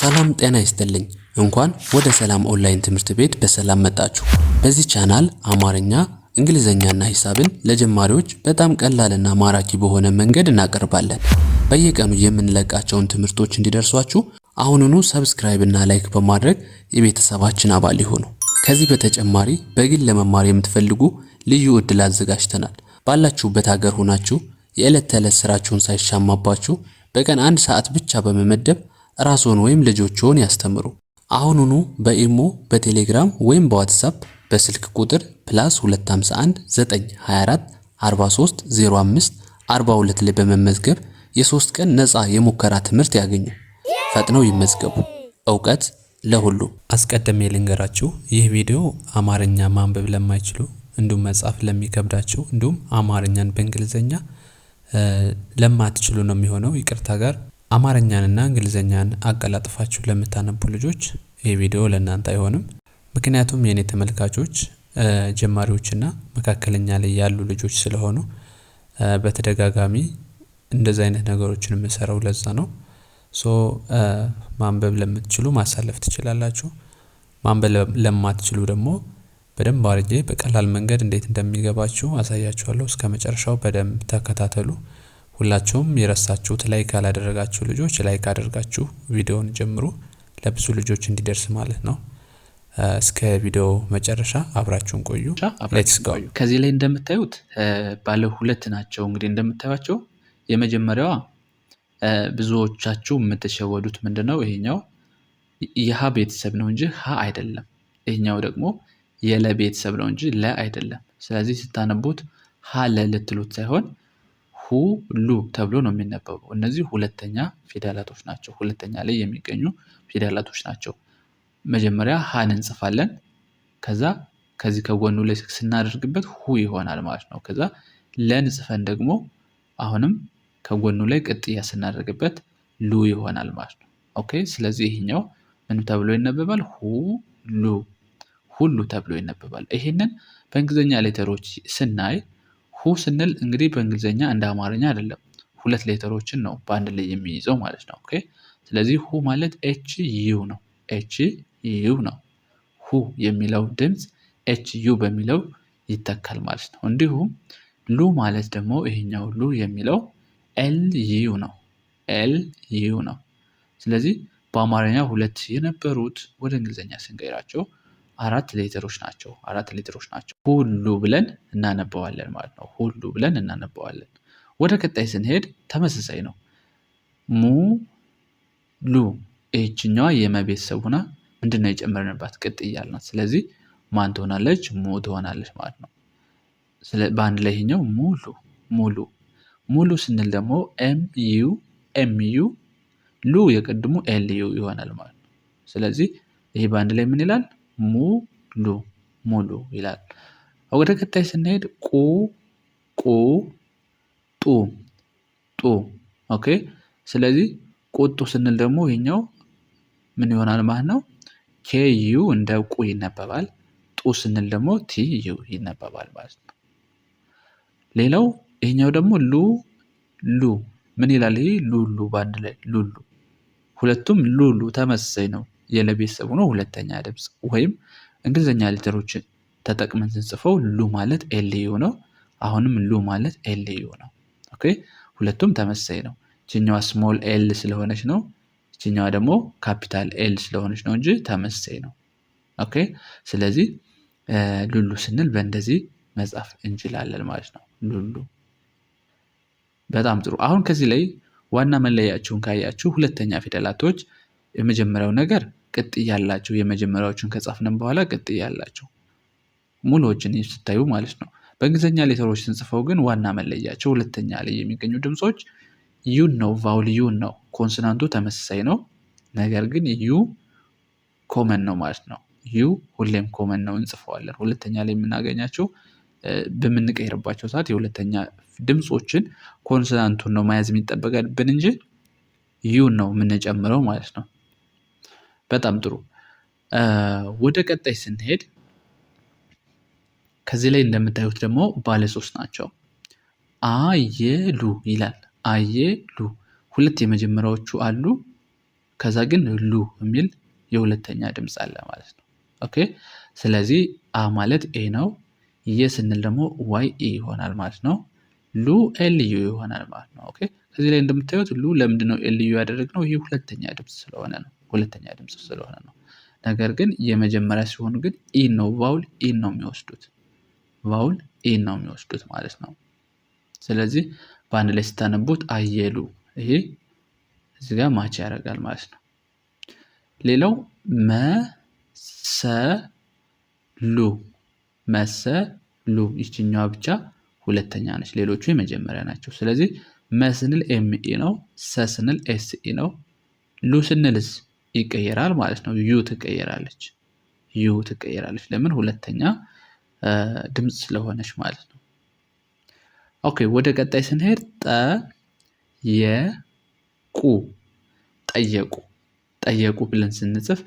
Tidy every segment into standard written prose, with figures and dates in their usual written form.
ሰላም ጤና ይስጥልኝ። እንኳን ወደ ሰላም ኦንላይን ትምህርት ቤት በሰላም መጣችሁ። በዚህ ቻናል አማርኛ፣ እንግሊዘኛና ሂሳብን ለጀማሪዎች በጣም ቀላልና ማራኪ በሆነ መንገድ እናቀርባለን። በየቀኑ የምንለቃቸውን ትምህርቶች እንዲደርሷችሁ አሁኑኑ ሰብስክራይብ እና ላይክ በማድረግ የቤተሰባችን አባል ይሁኑ። ከዚህ በተጨማሪ በግል ለመማር የምትፈልጉ ልዩ ዕድል አዘጋጅተናል። ባላችሁበት ሀገር ሆናችሁ የዕለት ተዕለት ስራችሁን ሳይሻማባችሁ በቀን 1 ሰዓት ብቻ በመመደብ ራስዎን ወይም ልጆችዎን ያስተምሩ። አሁኑኑ በኢሞ፣ በቴሌግራም ወይም በዋትስአፕ በስልክ ቁጥር +251 924 43 05 42 ላይ በመመዝገብ የ3 ቀን ነፃ የሙከራ ትምህርት ያገኙ። ፈጥነው ይመዝገቡ። ዕውቀት ለሁሉ። አስቀድሜ ልንገራችሁ፣ ይህ ቪዲዮ አማርኛ ማንበብ ለማይችሉ እንዲሁም መጻፍ ለሚከብዳችሁ እንዲሁም አማርኛን በእንግሊዘኛ ለማትችሉ ነው የሚሆነው። ይቅርታ ጋር አማርኛንና እንግሊዘኛን አቀላጥፋችሁ ለምታነቡ ልጆች ይህ ቪዲዮ ለእናንተ አይሆንም። ምክንያቱም የኔ ተመልካቾች ጀማሪዎችና መካከለኛ ላይ ያሉ ልጆች ስለሆኑ በተደጋጋሚ እንደዚህ አይነት ነገሮችን የምሰራው ለዛ ነው። ማንበብ ለምትችሉ ማሳለፍ ትችላላችሁ። ማንበብ ለማትችሉ ደግሞ በደንብ አድርጌ በቀላል መንገድ እንዴት እንደሚገባችሁ አሳያችኋለሁ። እስከ መጨረሻው በደንብ ተከታተሉ። ሁላችሁም የረሳችሁት ላይክ ያላደረጋችሁ ልጆች ላይክ አድርጋችሁ ቪዲዮውን ጀምሩ፣ ለብዙ ልጆች እንዲደርስ ማለት ነው። እስከ ቪዲዮ መጨረሻ አብራችሁን ቆዩ። ሌትስ ጎ። ከዚህ ላይ እንደምታዩት ባለ ሁለት ናቸው። እንግዲህ እንደምታዩቸው የመጀመሪያዋ ብዙዎቻችሁ የምትሸወዱት ምንድነው? ይሄኛው የሀ ቤተሰብ ነው እንጂ ሀ አይደለም። ይሄኛው ደግሞ የለ ቤተሰብ ነው እንጂ ለ አይደለም። ስለዚህ ስታነቡት ሀ ለ ልትሉት ሳይሆን ሁ ሉ ተብሎ ነው የሚነበበው። እነዚህ ሁለተኛ ፊደላቶች ናቸው። ሁለተኛ ላይ የሚገኙ ፊደላቶች ናቸው። መጀመሪያ ሀን እንጽፋለን። ከዚህ ከጎኑ ላይ ስናደርግበት ሁ ይሆናል ማለት ነው። ከዛ ለን ጽፈን ደግሞ አሁንም ከጎኑ ላይ ቅጥያ ስናደርግበት ሉ ይሆናል ማለት ነው። ኦኬ። ስለዚህ ይሄኛው ምን ተብሎ ይነበባል? ሁሉ ተብሎ ይነበባል። ይሄንን በእንግሊዘኛ ሌተሮች ስናይ ሁ ስንል እንግዲህ በእንግሊዘኛ እንደ አማርኛ አይደለም። 2 ሌተሮችን ነው በአንድ ላይ የሚይዘው ማለት ነው። ኦኬ። ስለዚህ ሁ ማለት ኤች ዩ ነው። ኤች ዩ ነው። ሁ የሚለው ድምጽ ኤች ዩ በሚለው ይተካል ማለት ነው። እንዲሁም ሉ ማለት ደግሞ ይሄኛው ሉ የሚለው ኤል ዩ ነው። ኤል ዩ ነው። ስለዚህ በአማርኛ 2 የነበሩት ወደ እንግሊዘኛ ስንቀይራቸው 4 ሌተሮች ናቸው። 4 ሌተሮች ናቸው። ሁሉ ብለን እናነበዋለን ማለት ነው። ሁሉ ብለን እናነበዋለን። ወደ ቀጣይ ስንሄድ ተመሳሳይ ነው። ሙ ሉ። ይህችኛዋ የመቤተሰብ ሆና ምንድነው የጨመርንባት? ቅጥያ አልናት። ስለዚህ ማን ትሆናለች? ሙ ትሆናለች ማለት ነው። በአንድ ላይ ይሄኛው ሙሉ። ሙሉ ስንል ደግሞ ኤም ዩ ሉ የቅድሙ ኤል ዩ ይሆናል ማለት ነው። ስለዚህ ይሄ በአንድ ላይ ምን ይላል? ሙሉ ይላል። ወደ ቀጣይ ስንሄድ ጡ። ኦኬ። ስለዚህ ቁጡ ስንል ደግሞ ይሄኛው ምን ይሆናል ማለት ነው? ኬዩ እንደ ቁ ይነበባል። ጡ ስንል ደግሞ ቲዩ ይነበባል ማለት ነው። ሌላው ይሄኛው ደግሞ ሉ ምን ይላል? ይሄ ሉሉ በአንድ ላይ ሉሉ። ሁለቱም ሉሉ ተመሳሳይ ነው። የለቤተሰቡ ነው ሁለተኛ ድምጽ። ወይም እንግሊዘኛ ሌተሮችን ተጠቅመን ስንጽፈው ሉ ማለት ኤልዩ ነው። አሁንም ሉ ማለት ኤልዩ ነው። ኦኬ። ሁለቱም ተመሳሳይ ነው። እቺኛዋ ስሞል ኤል ስለሆነች ነው። እቺኛዋ ደግሞ ካፒታል ኤል ስለሆነች ነው እንጂ ተመሳሳይ ነው። ኦኬ። ስለዚህ ሉሉ ስንል በእንደዚህ መጻፍ እንችላለን ማለት ነው። ሉሉ። በጣም ጥሩ። አሁን ከዚህ ላይ ዋና መለያቸውን ካያችሁ ሁለተኛ ፊደላቶች የመጀመሪያው ነገር ቅጥያ ያላቸው፣ የመጀመሪያዎቹን ከጻፍንም በኋላ ቅጥያ ያላቸው ሙሉዎችን ስታዩ ማለት ነው። በእንግሊዘኛ ሌተሮች ስንጽፈው ግን ዋና መለያቸው ሁለተኛ ላይ የሚገኙ ድምጾች ዩን ነው። ቫውል ዩን ነው። ኮንሶናንቱ ተመሳሳይ ነው። ነገር ግን ዩ ኮመን ነው ማለት ነው። ዩ ሁሌም ኮመን ነው፣ እንጽፈዋለን። ሁለተኛ ላይ የምናገኛቸው በምንቀይርባቸው ሰዓት የሁለተኛ ድምጾችን ኮንሶናንቱን ነው መያዝ የሚጠበቅብን እንጂ ዩን ነው የምንጨምረው ማለት ነው። በጣም ጥሩ። ወደ ቀጣይ ስንሄድ ከዚህ ላይ እንደምታዩት ደግሞ ባለ 3 ናቸው። አየሉ ይላል። አየሉ 2 የመጀመሪያዎቹ አሉ። ከዛ ግን ሉ የሚል የሁለተኛ ድምፅ አለ ማለት ነው። ኦኬ ስለዚህ አ ማለት ኤ ነው። የ ስንል ደግሞ ዋይ ኢ ይሆናል ማለት ነው። ሉ ኤል ዩ ይሆናል ማለት ነው። ኦኬ ከዚህ ላይ እንደምታዩት ሉ ለምንድነው ኤል ዩ ያደረግነው? ይህ ሁለተኛ ድምፅ ስለሆነ ነው። ነገር ግን የመጀመሪያ ሲሆኑ ግን ኢን ነው ቫውል ኢን ነው የሚወስዱት ማለት ነው። ስለዚህ በአንድ ላይ ስታነቡት አየሉ ይሄ እዚህ ጋር ማች ያደርጋል ማለት ነው። ሌላው መሰሉ ይችኛዋ ብቻ ሁለተኛ ነች፣ ሌሎቹ የመጀመሪያ ናቸው። ስለዚህ መ ስንል ኤምኢ ነው፣ ሰ ስንል ኤስኢ ነው። ሉ ስንልስ ይቀየራል ማለት ነው። ዩ ትቀየራለች። ለምን? ሁለተኛ ድምፅ ስለሆነች ማለት ነው። ኦኬ ወደ ቀጣይ ስንሄድ ጠየቁ ብለን ስንጽፍ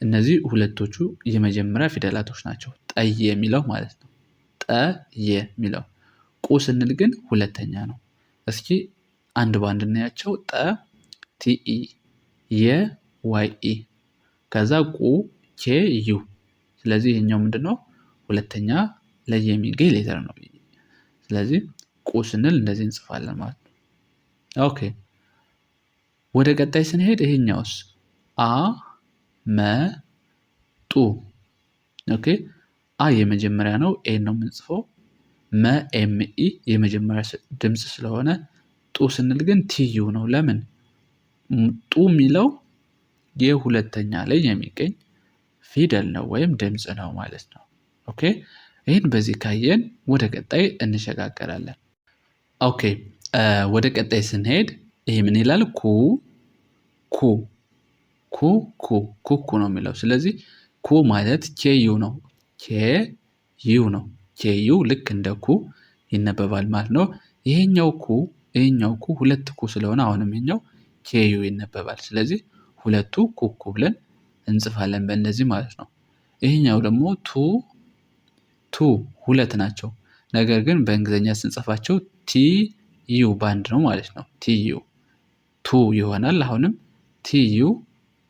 እነዚህ ሁለቶቹ የመጀመሪያ ፊደላቶች ናቸው። ጠየ የሚለው ማለት ነው። ጠየ የሚለው ቁ ስንል ግን ሁለተኛ ነው። እስኪ አንድ ባንድ እናያቸው። ጠ ቲኢ፣ የ ዋይ ኢ፣ ከዛ ቁ ኬ ዩ። ስለዚህ ይሄኛው ምንድነው? ሁለተኛ ላይ የሚገኝ ሌተር ነው። ስለዚህ ቁ ስንል እንደዚህ እንጽፋለን ማለት ነው። ኦኬ ወደ ቀጣይ ስንሄድ ይሄኛውስ አ መ ጡ። ኦኬ አ የመጀመሪያ ነው፣ ኤ ነው የምንጽፈው። መ ኤም ኢ የመጀመሪያ ድምፅ ስለሆነ፣ ጡ ስንል ግን ቲዩ ነው። ለምን? ጡ የሚለው የሁለተኛ ላይ የሚገኝ ፊደል ነው ወይም ድምፅ ነው ማለት ነው። ኦኬ ይህን በዚህ ካየን ወደ ቀጣይ እንሸጋገራለን። ኦኬ ወደ ቀጣይ ስንሄድ ይሄ ምን ይላል? ኩኩ ነው የሚለው። ስለዚህ ኩ ማለት ኬዩ ነው። ኬዩ ልክ እንደ ኩ ይነበባል ማለት ነው። ይሄኛው ኩ ሁለት ኩ ስለሆነ አሁንም ይሄኛው ኬዩ ይነበባል። ስለዚህ ሁለቱ ኩኩ ብለን እንጽፋለን በእነዚህ ማለት ነው። ይሄኛው ደግሞ ቱ ሁለት ናቸው። ነገር ግን በእንግሊዝኛ ስንጽፋቸው ቲዩ ባንድ ነው ማለት ነው። ቲዩ ቱ ይሆናል። አሁንም ቲዩ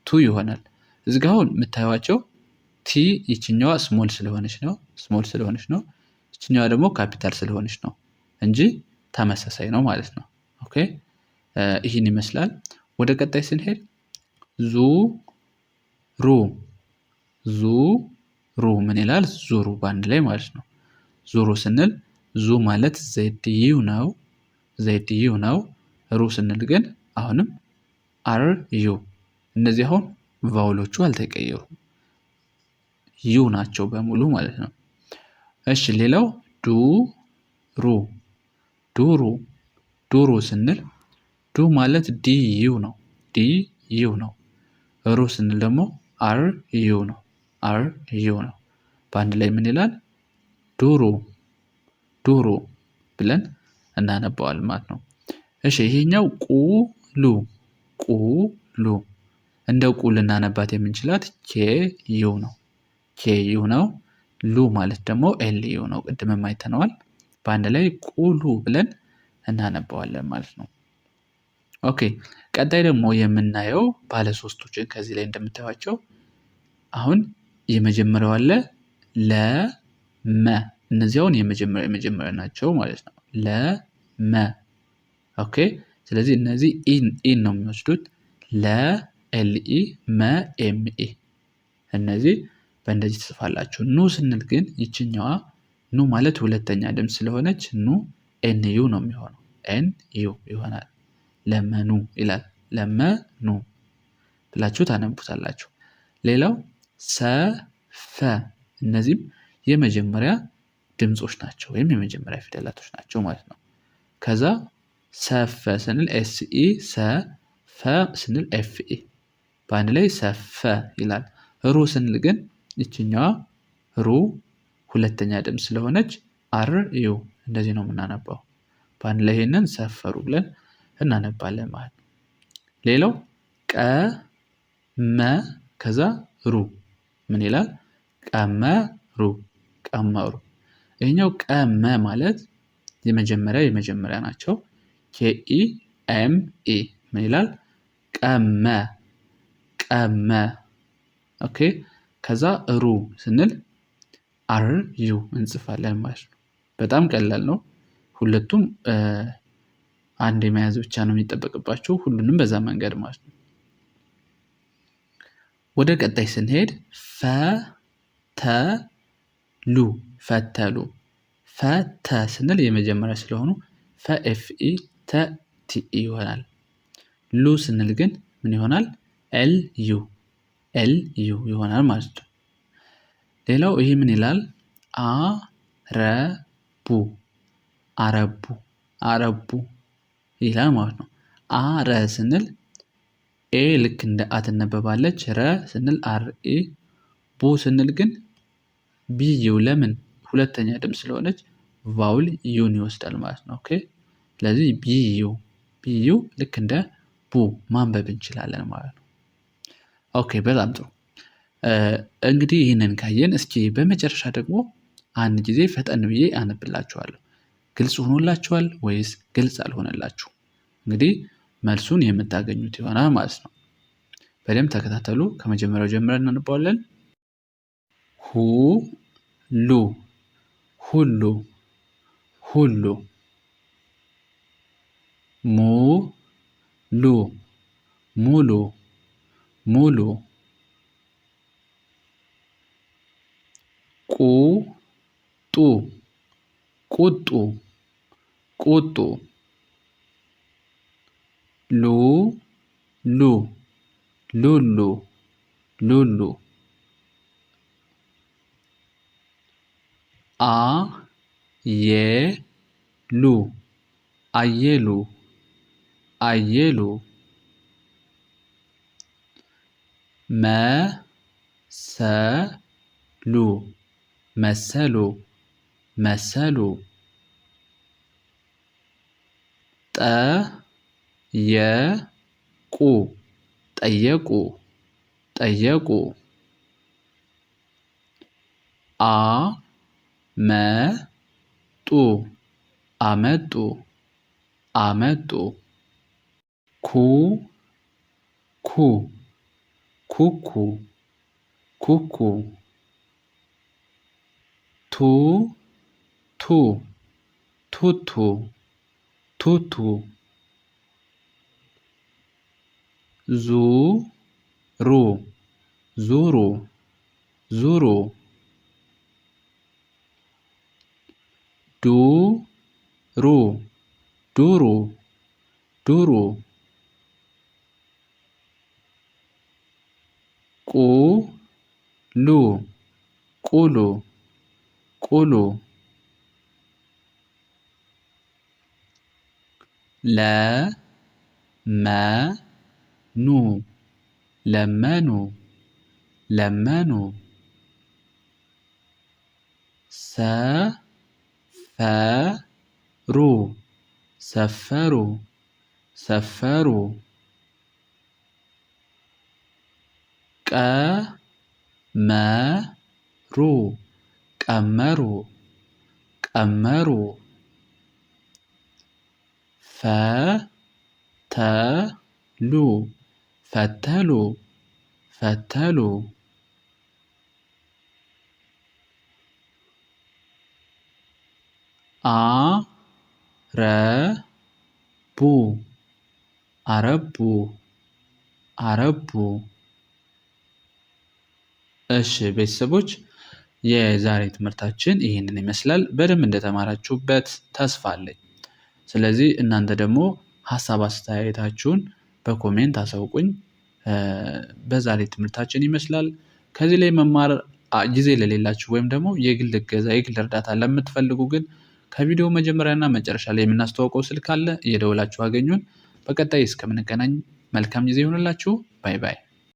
ቱ ይሆናል። እዚህ ጋር አሁን የምታዩዋቸው ቲ ይችኛዋ ስሞል ስለሆነች ነው። ይችኛዋ ደግሞ ካፒታል ስለሆነች ነው እንጂ ተመሳሳይ ነው ማለት ነው። ኦኬ ይህን ይመስላል። ወደ ቀጣይ ስንሄድ ዙሩ ምን ይላል? ዙሩ ባንድ ላይ ማለት ነው። ዙሩ ስንል ዙ ማለት ዜድዩ ነው። ሩ ስንል ግን አሁንም አር ዩ። እነዚህ አሁን ቫውሎቹ አልተቀየሩም፣ ዩ ናቸው በሙሉ ማለት ነው። እሺ ሌላው ዱሩ ስንል ዱ ማለት ዲዩ ነው። ሩ ስንል ደግሞ አር ዩ ነው። በአንድ ላይ ምን ይላል? ዱሩ ብለን እናነባዋለን ማለት ነው። እሺ ይሄኛው ቁሉ እንደ ቁ ልናነባት የምንችላት ኬዩ ነው። ሉ ማለት ደግሞ ኤልዩ ነው። ቅድምም አይተነዋል። በአንድ ላይ ቁሉ ብለን እናነባዋለን ማለት ነው። ኦኬ ቀጣይ ደግሞ የምናየው ባለ ሶስቶችን ከዚህ ላይ እንደምታዩቸው አሁን የመጀመሪያው አለ ለመ። እነዚህ አሁን የመጀመሪያ ናቸው ማለት ነው። ለመ ኦኬ ስለዚህ እነዚህ ኢን ነው የሚወስዱት። ለኤልኢ መ ኤምኢ እነዚህ በእንደዚህ ትጽፋላችሁ። ኑ ስንል ግን ይችኛዋ ኑ ማለት ሁለተኛ ድምፅ ስለሆነች ኑ ኤንዩ ነው የሚሆነው። ኤንዩ ይሆናል። ለመኑ ይላል። ለመኑ ብላችሁ ታነቡታላችሁ። ሌላው ሰፈ። እነዚህም የመጀመሪያ ድምፆች ናቸው ወይም የመጀመሪያ ፊደላቶች ናቸው ማለት ነው። ከዛ ሰፈ ስንል ኤስኢ፣ ሰፈ ስንል ኤፍኢ በአንድ ላይ ሰፈ ይላል። ሩ ስንል ግን ይችኛዋ ሩ ሁለተኛ ድምፅ ስለሆነች አር ዩ እንደዚህ ነው የምናነባው። በአንድ ላይ ይሄንን ሰፈሩ ብለን እናነባለን ማለት ነው። ሌላው ቀመ ከዛ ሩ ምን ይላል? ቀመሩ። ይሄኛው ቀመ ማለት የመጀመሪያ ናቸው። ኬኢ ኤም ኢ ምን ይላል? ቀመ ቀመ። ኦኬ ከዛ ሩ ስንል አር ዩ እንጽፋለን ማለት ነው። በጣም ቀላል ነው። ሁለቱም አንድ የመያዝ ብቻ ነው የሚጠበቅባችሁ። ሁሉንም በዛ መንገድ ማለት ነው። ወደ ቀጣይ ስንሄድ ፈተሉ ፈተሉ። ፈተ ስንል የመጀመሪያ ስለሆኑ ፈኤፍኢ ተቲኢ ይሆናል። ሉ ስንል ግን ምን ይሆናል? ኤልዩ ይሆናል ማለት ነው። ሌላው ይሄ ምን ይላል? አረቡ ይላል ማለት ነው። አረ ስንል ኤ ልክ እንደ አ ትነበባለች። ረ ስንል አርኤ፣ ቡ ስንል ግን ቢዩ። ለምን? ሁለተኛ ድምፅ ስለሆነች ቫውል ዩን ይወስዳል ማለት ነው። ኦኬ ስለዚህ ቢዩ ልክ እንደ ቡ ማንበብ እንችላለን ማለት ነው። ኦኬ በጣም ጥሩ። እንግዲህ ይህንን ካየን እስኪ በመጨረሻ ደግሞ አንድ ጊዜ ፈጠን ብዬ አነብላችኋለሁ። ግልጽ ሆኖላችኋል ወይስ ግልጽ አልሆነላችሁ? እንግዲህ መልሱን የምታገኙት ይሆናል ማለት ነው። በደንብ ተከታተሉ። ከመጀመሪያው ጀምረን እናነባዋለን። ሁሉ ሙሉ ቁጡ ሉሉ አየሉ መሰሉ ጠየቁ አመጡ ኩኩ ቱቱ ዙሩ ዱሩ ቁሉ ለመኑ ሰፈሩ ቀመሩ ፈተሉ አረቡ። እሺ ቤተሰቦች የዛሬ ትምህርታችን ይህንን ይመስላል። በደንብ እንደተማራችሁበት ተስፋ አለኝ። ስለዚህ እናንተ ደግሞ ሀሳብ አስተያየታችሁን በኮሜንት አሳውቁኝ። በዛሬ ትምህርታችን ይመስላል። ከዚህ ላይ መማር ጊዜ ለሌላችሁ ወይም ደግሞ የግል እገዛ የግል እርዳታ ለምትፈልጉ ግን ከቪዲዮ መጀመሪያና መጨረሻ ላይ የምናስተዋውቀው ስልክ አለ። እየደወላችሁ አገኙን። በቀጣይ እስከምንገናኝ መልካም ጊዜ ይሁንላችሁ። ባይ ባይ።